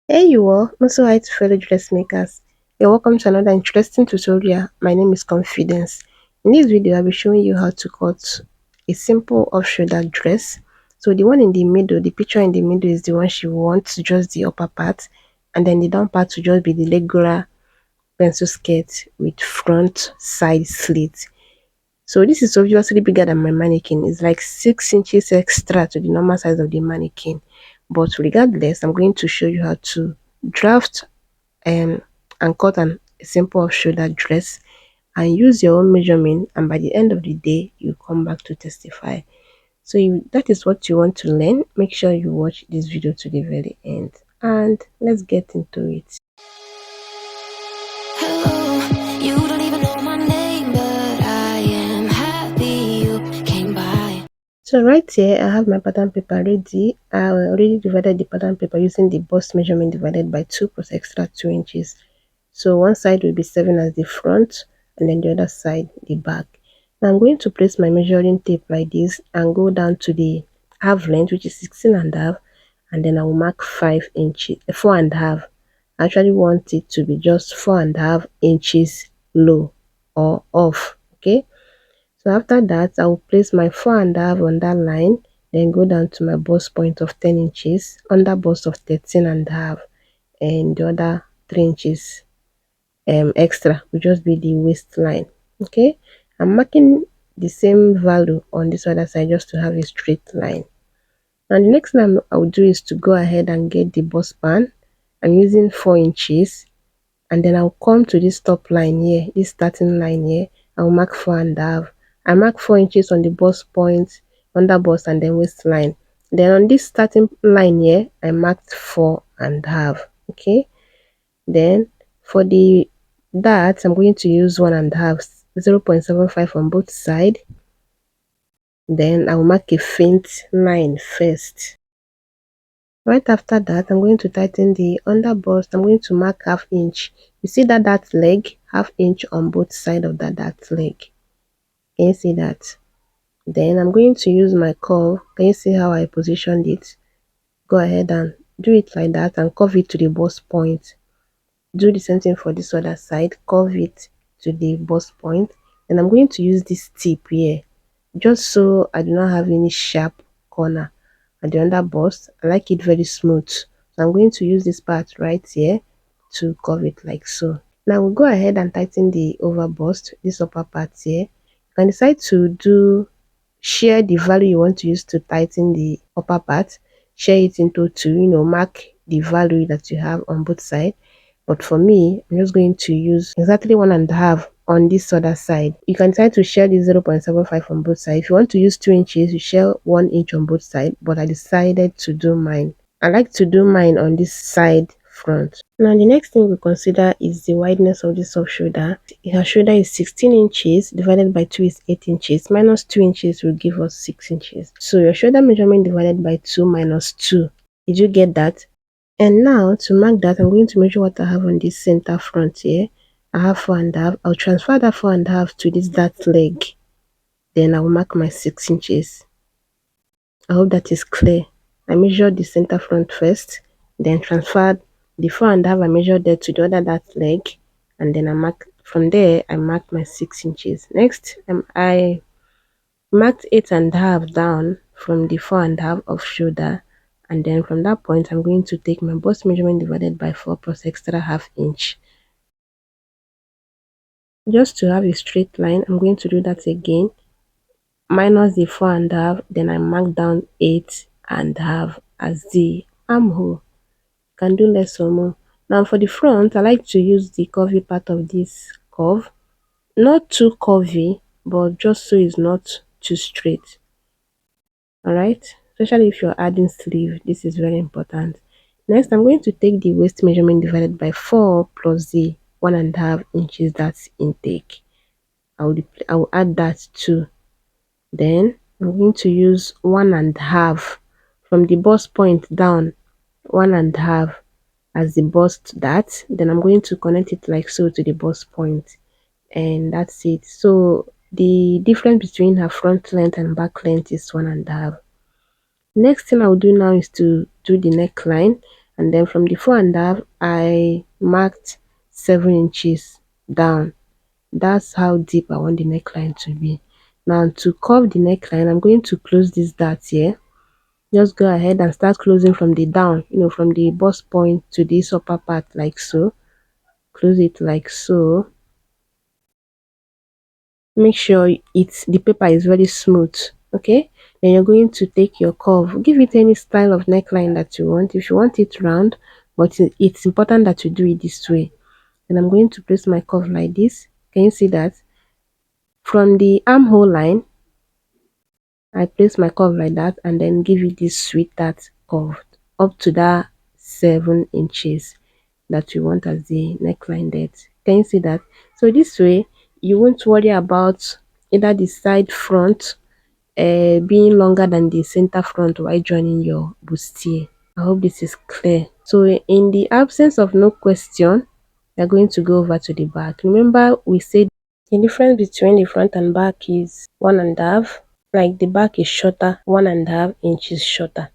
Hey you all, also hi to fellow dressmakers. You're welcome to another interesting tutorial. My name is Confidence. In this video, I'll be showing you how to cut a simple off-shoulder dress. So the one in the middle, the picture in the middle is the one she wants, just the upper part. And then the down part to just be the regular pencil skirt with front side slit. So this is obviously bigger than my mannequin. It's like 6 inches extra to the normal size of the mannequin. But regardless, I'm going to show you how to draft and cut a simple off-shoulder dress and use your own measurement, and by the end of the day you come back to testify. So that is what you want to learn. Make sure you watch this video to the very end, and let's get into it. Hello, you don't even know my name, but I am happy you came by. So right here I have my pattern paper ready. I already divided the pattern paper using the bust measurement divided by 2 plus extra 2 inches. So one side will be 7 as the front, and then the other side the back. Now I'm going to place my measuring tape like this and go down to the half length, which is 16 and a half, and then I will mark 5 inches, 4 and a half. I actually want it to be just 4 and a half inches low or off. Okay, so after that I will place my 4 and a half on that line, then go down to my bust point of 10 inches, under bust of 13 and a half, and the other 3 inches extra will just be the waistline. Okay, I'm marking the same value on this other side just to have a straight line. Now the next thing I'll do is to go ahead and get the bust band. I'm using 4 inches, and then I'll come to this top line here, this starting line here. I'll mark 4 and a half. I mark 4 inches on the bust point, under bust, and then waistline. Then on this starting line here, I marked 4 and a half. Okay, then for the that I'm going to use 1 and a half, 0.75 on both sides. Then I'll mark a faint line first. Right after that, I'm going to tighten the under bust. I'm going to mark half inch. You see that leg, half inch on both sides of that leg. Can you see that? Then I'm going to use my curve. Can you see how I positioned it? Go ahead and do it like that and curve it to the bust point. Do the same thing for this other side, curve it to the bust point. Then I'm going to use this tip here just so I do not have any sharp corner at the under bust. I like it very smooth, so I'm going to use this part right here to curve it like so. Now we'll go ahead and tighten the over bust, this upper part here. You can decide to share the value you want to use to tighten the upper part, share it into two, mark the value that you have on both sides. But for me, I'm just going to use exactly 1 and a half on this other side. You can try to share the 0.75 on both sides. If you want to use 2 inches, you share 1 inch on both sides, but I decided to do mine. I like to do mine on this side front. Now the next thing we consider is the wideness of this off shoulder. Her shoulder is 16 inches, divided by 2 is 8 inches, minus 2 inches will give us 6 inches. So your shoulder measurement divided by 2 minus 2. Did you get that? And now to mark that, I'm going to measure what I have on this center front here. I have 4 and a half. I'll transfer that 4 and a half to this that leg. Then I'll mark my 6 inches. I hope that is clear. I measured the center front first, then transferred the 4 and a half I measured there to the other that leg, and then from there I marked my 6 inches. Next, I marked 8 and a half down from the 4 and a half of shoulder, and then from that point I'm going to take my bust measurement divided by 4 plus extra half inch. Just to have a straight line, I'm going to do that again, minus the 4 and a half, then I mark down 8 and a half as the armhole. Can do less or more. Now for the front, I like to use the curvy part of this curve, not too curvy, but just so it's not too straight. All right, especially if you're adding sleeve, this is very important. Next, I'm going to take the waist measurement divided by 4 plus the 1 and a half inches that's intake. I will add that too. Then I'm going to use 1 and a half from the bust point down, 1 and a half as the bust that. Then I'm going to connect it like so to the bust point, and that's it. So the difference between her front length and back length is 1 and a half. Next thing I'll do now is to do the neckline. And then from the 4.5, I marked 7 inches down. That's how deep I want the neckline to be. Now to curve the neckline, I'm going to close this dart here. Just go ahead and start closing from the down, from the bust point to this upper part like so. Close it like so. Make sure the paper is very smooth. Okay, then you're going to take your curve, give it any style of neckline that you want. If you want it round, but it's important that you do it this way. And I'm going to place my curve like this. Can you see that? From the armhole line, I place my curve like that and then give it this sweet dart curve up to that 7 inches that you want as the neckline depth. Can you see that? So this way you won't worry about either the side front being longer than the center front while joining your bustier. I hope this is clear. So in the absence of no question, we're going to go over to the back. Remember we said the difference between the front and back is 1.5. Like the back is shorter, 1.5 inches shorter.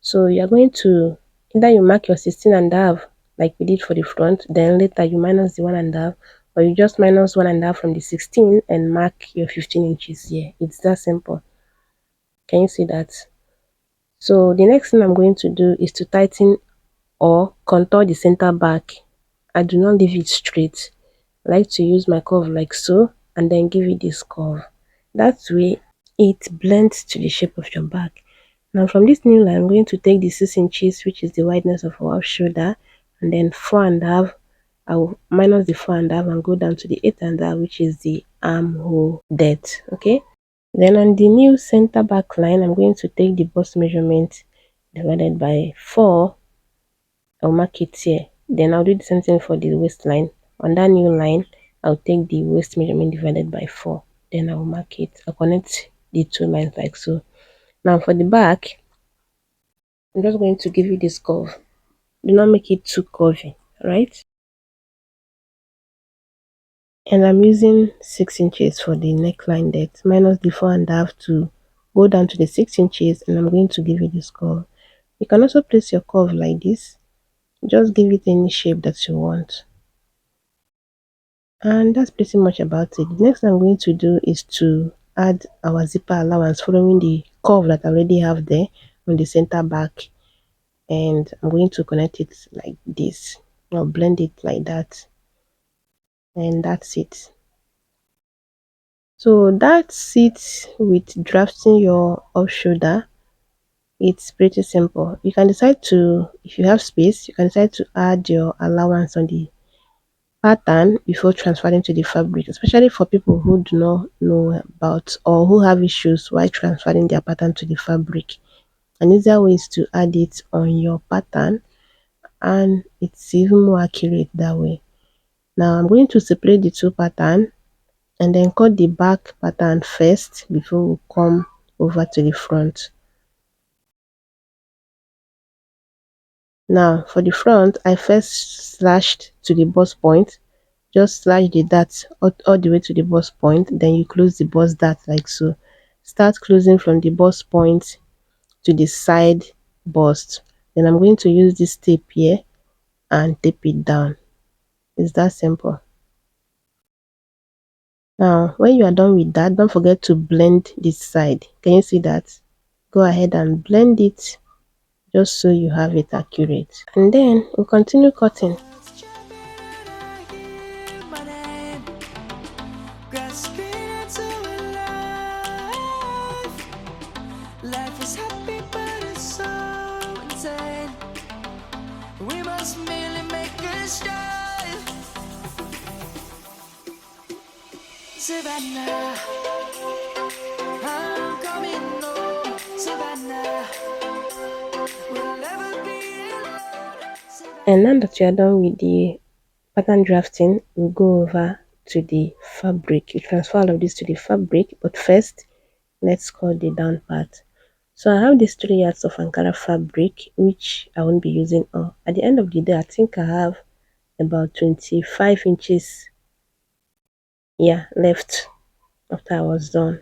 So you're going to either you mark your 16.5 like we did for the front, then later you minus the 1.5, or you just minus 1.5 from the 16 and mark your 15 inches here. It's that simple. Can you see that? So the next thing I'm going to do is to tighten or contour the center back. I do not leave it straight. I like to use my curve like so and then give it this curve. That way it blends to the shape of your back. Now from this new line, I'm going to take the 6 inches, which is the wideness of our shoulder, and then 4.5. I will minus the 4.5 and go down to the 8.5, which is the armhole depth. Okay. Then on the new center back line, I'm going to take the bust measurement divided by 4. I'll mark it here. Then I'll do the same thing for the waistline. On that new line, I'll take the waist measurement divided by 4. Then I'll mark it. I'll connect the two lines like so. Now for the back, I'm just going to give you this curve. Do not make it too curvy, right? And I'm using 6 inches for the neckline depth, minus the 4.5 to go down to the 6 inches, and I'm going to give you this curve. You can also place your curve like this. Just give it any shape that you want. And that's pretty much about it. The next thing I'm going to do is to add our zipper allowance following the curve that I already have there on the center back. And I'm going to connect it like this. I'll blend it like that. And that's it. So that's it with drafting your off shoulder. It's pretty simple. You can decide to, if you have space, you can decide to add your allowance on the pattern before transferring to the fabric, especially for people who do not know about or who have issues while transferring their pattern to the fabric. An easier way is to add it on your pattern, and it's even more accurate that way. Now I'm going to separate the two patterns and then cut the back pattern first before we come over to the front. Now for the front, I first slashed to the bust point. Just slash the dart all the way to the bust point, then you close the bust dart like so. Start closing from the bust point to the side bust. Then I'm going to use this tape here and tape it down. It's that simple. Now when you are done with that, don't forget to blend this side. Can you see that? Go ahead and blend it just so you have it accurate, and then we'll continue cutting. Life is happy, but it's so insane. We must merely make a start. Savannah, I'm coming home. Savannah, we'll never be alone. And now that you are done with the pattern drafting, we'll go over to the fabric. You transfer all of this to the fabric, but first let's cut the down part. So I have these 3 yards of Ankara fabric, which I won't be using all. At the end of the day, I think I have about 25 inches, yeah, left after I was done.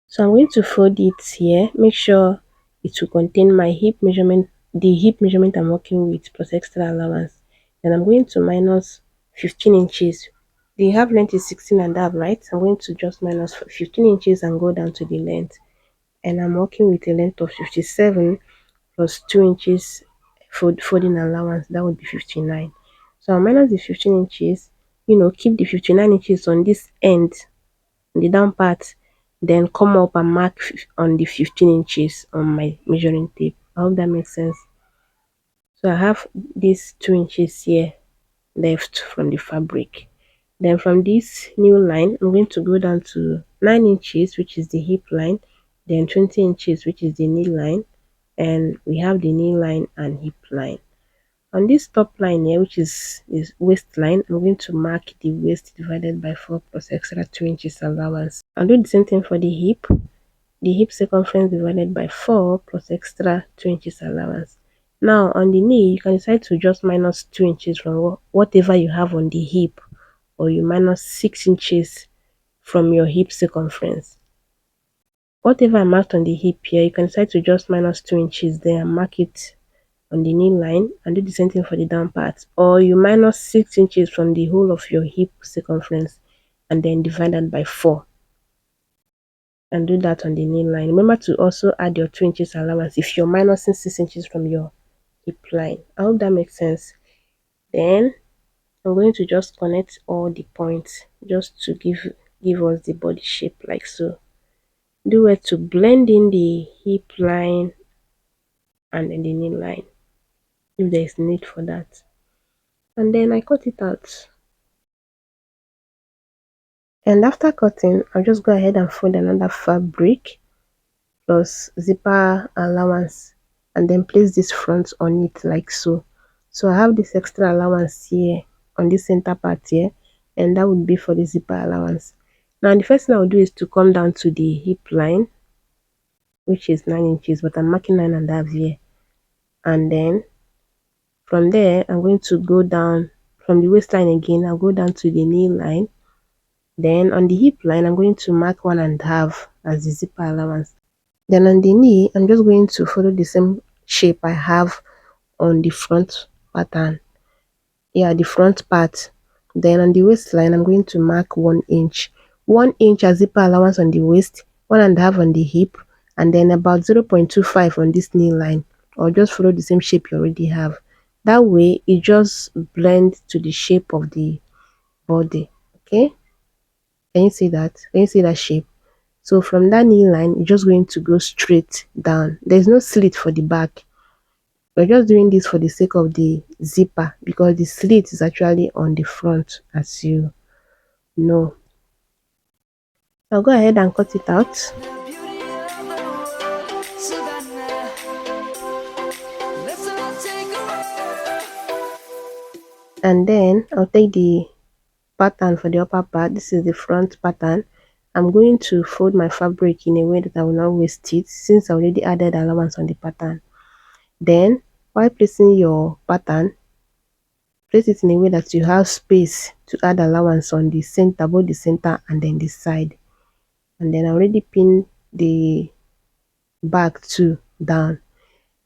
So I'm going to fold it here. Make sure it will contain my hip measurement the hip measurement I'm working with plus extra allowance. Then I'm going to minus 15 inches. The half length is 16 and a half, right? I'm going to just minus 15 inches and go down to the length. And I'm working with a length of 57 plus 2 inches folding allowance. That would be 59. So I'll minus the 15 inches, keep the 59 inches on this end, the down part, then come up and mark on the 15 inches on my measuring tape. I hope that makes sense. So I have these 2 inches here left from the fabric. Then from this new line, I'm going to go down to 9 inches, which is the hip line, then 20 inches, which is the knee line, and we have the knee line and hip line. On this top line here, which is waistline, I'm going to mark the waist divided by 4 plus extra 2 inches allowance. I'll do the same thing for the hip circumference divided by 4 plus extra 2 inches allowance. Now on the knee, you can decide to just minus 2 inches from whatever you have on the hip, or you minus 6 inches from your hip circumference. Whatever I marked on the hip here, you can decide to just minus 2 inches there and mark it on the knee line and do the same thing for the down part. Or you minus 6 inches from the whole of your hip circumference and then divide that by 4 and do that on the knee line. Remember to also add your 2 inches allowance if you're minusing 6 inches from your hip line. I hope that makes sense. Then I'm going to just connect all the points just to give us the body shape like so. Do it to blend in the hip line and then the knee line if there is need for that. And then I cut it out. And after cutting, I'll just go ahead and fold another fabric plus zipper allowance and then place this front on it like so. So I have this extra allowance here on this center part here, and that would be for the zipper allowance. Now the first thing I'll do is to come down to the hip line, which is 9 inches, but I'm marking 9.5 here. And then from there, I'm going to go down from the waistline again. I'll go down to the knee line. Then on the hip line, I'm going to mark 1.5 as the zipper allowance. Then on the knee, I'm just going to follow the same shape I have on the front pattern. Yeah, the front part. Then on the waistline, I'm going to mark 1 inch. 1 inch as zipper allowance on the waist, 1.5 on the hip, and then about 0.25 on this knee line. Or just follow the same shape you already have. That way, it just blends to the shape of the body. Okay? Can you see that? Can you see that shape? So from that knee line, you're just going to go straight down. There's no slit for the back. We're just doing this for the sake of the zipper because the slit is actually on the front, as you know. I'll go ahead and cut it out. And then I'll take the pattern for the upper part. This is the front pattern. I'm going to fold my fabric in a way that I will not waste it since I already added allowance on the pattern. Then while placing your pattern, place it in a way that you have space to add allowance on the center, both the center and then the side. And then I already pinned the back too down.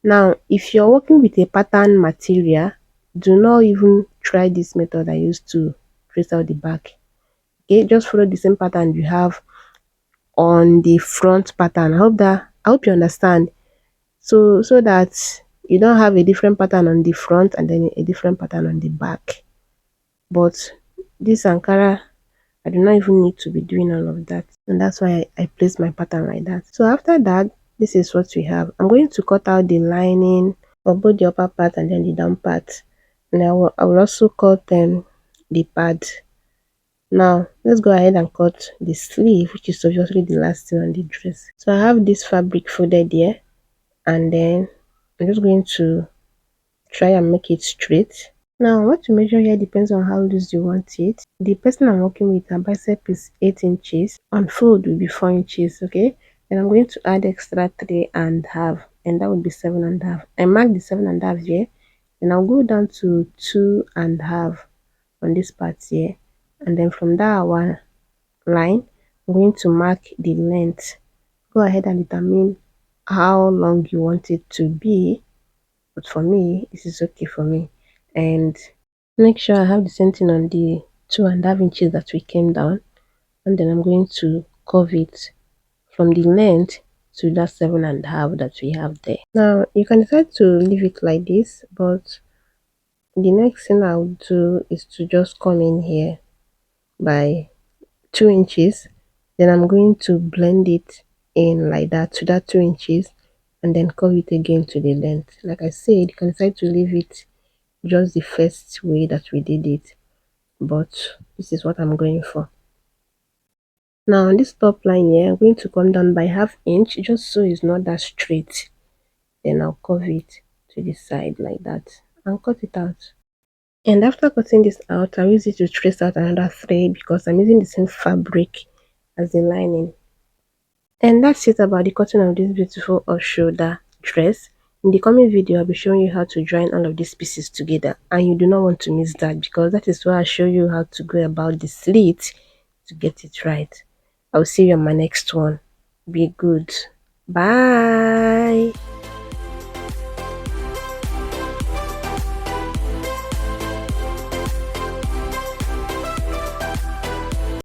Now if you're working with a pattern material, do not even try this method I used to trace out the back. Okay, just follow the same pattern you have on the front pattern. I hope you understand. So that you don't have a different pattern on the front and then a different pattern on the back. But this Ankara, I do not even need to be doing all of that, and that's why I place my pattern like that. So after that, this is what we have. I'm going to cut out the lining for both the upper part and then the down part, and I will also cut the pad. Now let's go ahead and cut the sleeve, which is obviously the last thing on the dress. So I have this fabric folded here, and then I'm just going to try and make it straight. Now what you measure here depends on how loose you want it. The person I'm working with, her bicep is 8 inches, on fold will be 4 inches. Okay, then I'm going to add extra 3.5, and that would be 7.5. I mark the 7.5 here, and I'll go down to 2.5 on this part here, and then from that one line I'm going to mark the length. Go ahead and determine how long you want it to be. but for me this is okay for me. And make sure I have the same thing on the 2.5 inches that we came down, and then I'm going to curve it from the length to that 7.5 that we have there. Now you can decide to leave it like this, but the next thing I'll do is to just come in here by 2 inches, then I'm going to blend it in like that to that 2 inches, and then curve it again to the length. Like I said, you can decide to leave it just the first way that we did it, but this is what I'm going for. Now on this top line here, I'm going to come down by 1/2 inch just so it's not that straight. Then I'll curve it to the side like that and cut it out. And after cutting this out, I'll use it to trace out another thread because I'm using the same fabric as the lining. And that's it about the cutting of this beautiful off shoulder dress. In the coming video, I'll be showing you how to join all of these pieces together, and you do not want to miss that because that is where I'll show you how to go about the slit to get it right. I'll see you on my next one. Be good. Bye.